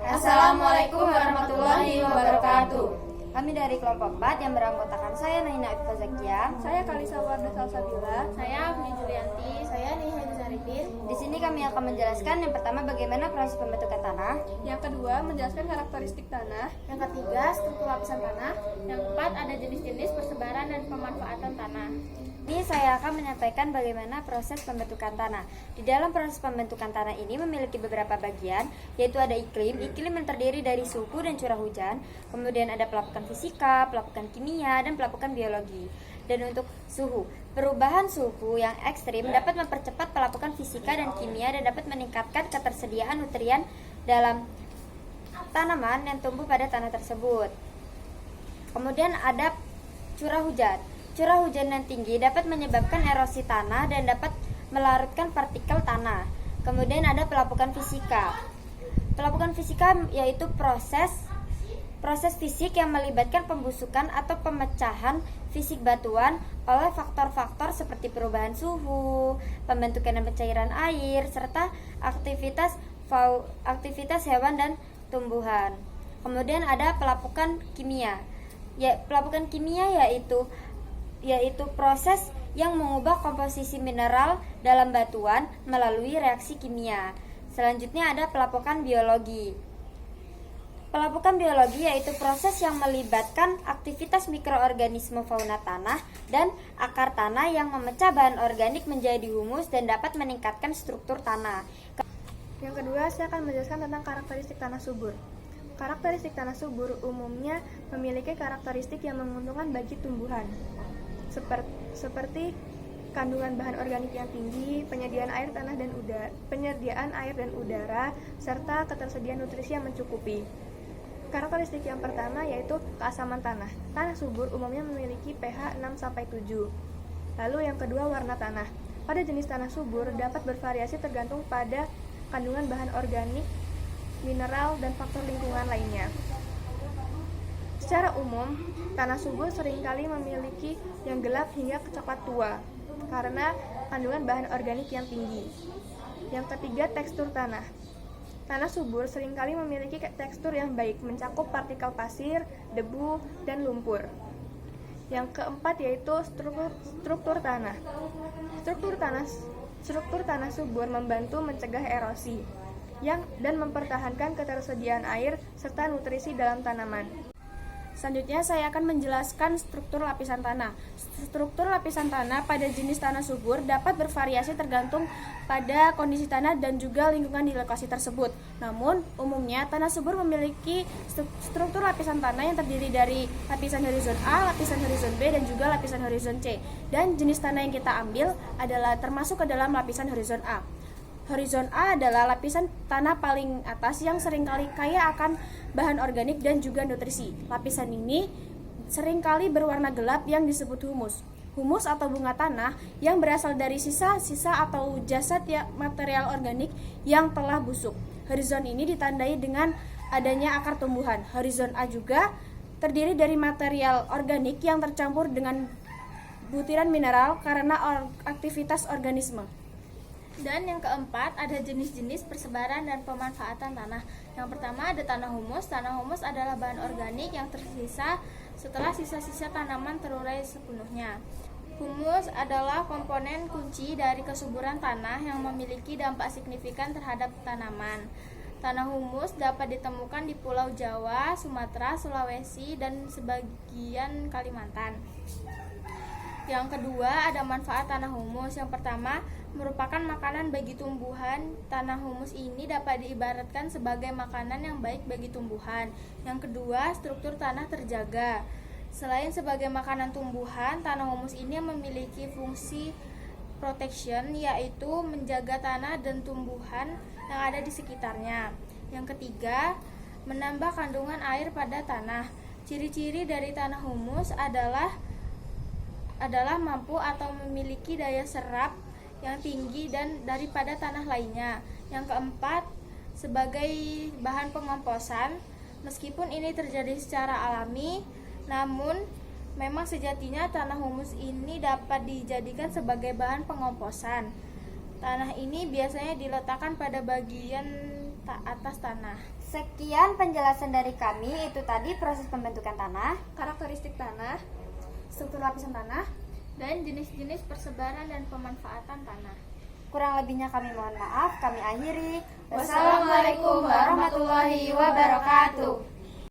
Assalamualaikum warahmatullahi wabarakatuh. Kami dari kelompok 4 yang beranggotakan saya Naina Iffa Zakia, Saya Kalisa Wardah Salsabila. Saya Afni Julianti. Saya Niha Saripin. Di sini kami akan menjelaskan yang pertama bagaimana proses pembentukan tanah, Yang kedua, menjelaskan karakteristik tanah. Yang ketiga, struktur lapisan tanah. Yang keempat, ada jenis-jenis persebaran dan pemanfaatan tanah. ini saya akan menyampaikan bagaimana proses pembentukan tanah. Di dalam proses pembentukan tanah ini memiliki beberapa bagian, yaitu ada iklim. Iklim yang terdiri dari suhu dan curah hujan. Kemudian ada pelapukan fisika, pelapukan kimia, dan pelapukan biologi. Dan untuk suhu, perubahan suhu yang ekstrim dapat mempercepat pelapukan fisika dan kimia dan dapat meningkatkan ketersediaan nutrien dalam tanaman yang tumbuh pada tanah tersebut. Kemudian ada curah hujan. Curah hujan yang tinggi dapat menyebabkan erosi tanah dan dapat melarutkan partikel tanah. Kemudian ada pelapukan fisika. Pelapukan fisika yaitu proses fisik yang melibatkan pembusukan atau pemecahan fisik batuan oleh faktor-faktor seperti perubahan suhu, pembentukan dan pencairan air, serta aktivitas hewan dan tumbuhan. Kemudian ada pelapukan kimia. Pelapukan kimia yaitu proses yang mengubah komposisi mineral dalam batuan melalui reaksi kimia. Selanjutnya ada pelapukan biologi. Pelapukan biologi yaitu proses yang melibatkan aktivitas mikroorganisme fauna tanah dan akar tanah yang memecah bahan organik menjadi humus dan dapat meningkatkan struktur tanah. Yang kedua, saya akan menjelaskan tentang karakteristik tanah subur. Karakteristik tanah subur umumnya memiliki karakteristik yang menguntungkan bagi tumbuhan, seperti kandungan bahan organik yang tinggi, penyediaan air dan udara, serta ketersediaan nutrisi yang mencukupi. Karakteristik yang pertama yaitu keasaman tanah. Tanah subur umumnya memiliki pH 6-7. Lalu yang kedua, warna tanah. Pada jenis tanah subur dapat bervariasi tergantung pada kandungan bahan organik, mineral, dan faktor lingkungan lainnya. Secara umum, tanah subur seringkali memiliki yang gelap hingga coklat tua karena kandungan bahan organik yang tinggi. Yang ketiga, tekstur tanah. Tanah subur seringkali memiliki tekstur yang baik, mencakup partikel pasir, debu, dan lumpur. Yang keempat yaitu struktur tanah. Struktur tanah subur membantu mencegah erosi dan mempertahankan ketersediaan air serta nutrisi dalam tanaman. Selanjutnya saya akan menjelaskan struktur lapisan tanah. Struktur lapisan tanah pada jenis tanah subur dapat bervariasi tergantung pada kondisi tanah dan juga lingkungan di lokasi tersebut. Namun, umumnya tanah subur memiliki struktur lapisan tanah yang terdiri dari lapisan horizon A, lapisan horizon B, dan juga lapisan horizon C. Dan jenis tanah yang kita ambil adalah termasuk ke dalam lapisan horizon A. Horizon A adalah lapisan tanah paling atas yang seringkali kaya akan bahan organik dan juga nutrisi. Lapisan ini seringkali berwarna gelap yang disebut humus. Humus atau bunga tanah yang berasal dari sisa-sisa atau jasad material organik yang telah busuk. Horizon ini ditandai dengan adanya akar tumbuhan. Horizon A juga terdiri dari material organik yang tercampur dengan butiran mineral karena aktivitas organisme. Dan yang keempat, ada jenis-jenis persebaran dan pemanfaatan tanah. Yang pertama ada tanah humus. Tanah humus adalah bahan organik yang tersisa setelah sisa-sisa tanaman terurai sepenuhnya. Humus adalah komponen kunci dari kesuburan tanah yang memiliki dampak signifikan terhadap tanaman. Tanah humus dapat ditemukan di Pulau Jawa, Sumatera, Sulawesi, dan sebagian Kalimantan. Yang kedua, ada manfaat tanah humus. Yang pertama, merupakan makanan bagi tumbuhan. Tanah humus ini dapat diibaratkan sebagai makanan yang baik bagi tumbuhan. Yang kedua, struktur tanah terjaga. Selain sebagai makanan tumbuhan, tanah humus ini memiliki fungsi protection, yaitu menjaga tanah dan tumbuhan yang ada di sekitarnya. Yang ketiga, menambah kandungan air pada tanah. Ciri-ciri dari tanah humus adalah mampu atau memiliki daya serap yang tinggi dan daripada tanah lainnya. Yang keempat, sebagai bahan pengomposan. Meskipun ini terjadi secara alami, namun memang sejatinya tanah humus ini dapat dijadikan sebagai bahan pengomposan. Tanah ini biasanya diletakkan pada bagian atas tanah. Sekian penjelasan dari kami, itu tadi proses pembentukan tanah. karakteristik tanah, struktur lapisan tanah, dan jenis-jenis persebaran dan pemanfaatan tanah. Kurang lebihnya kami mohon maaf, kami akhiri. Wassalamualaikum warahmatullahi wabarakatuh.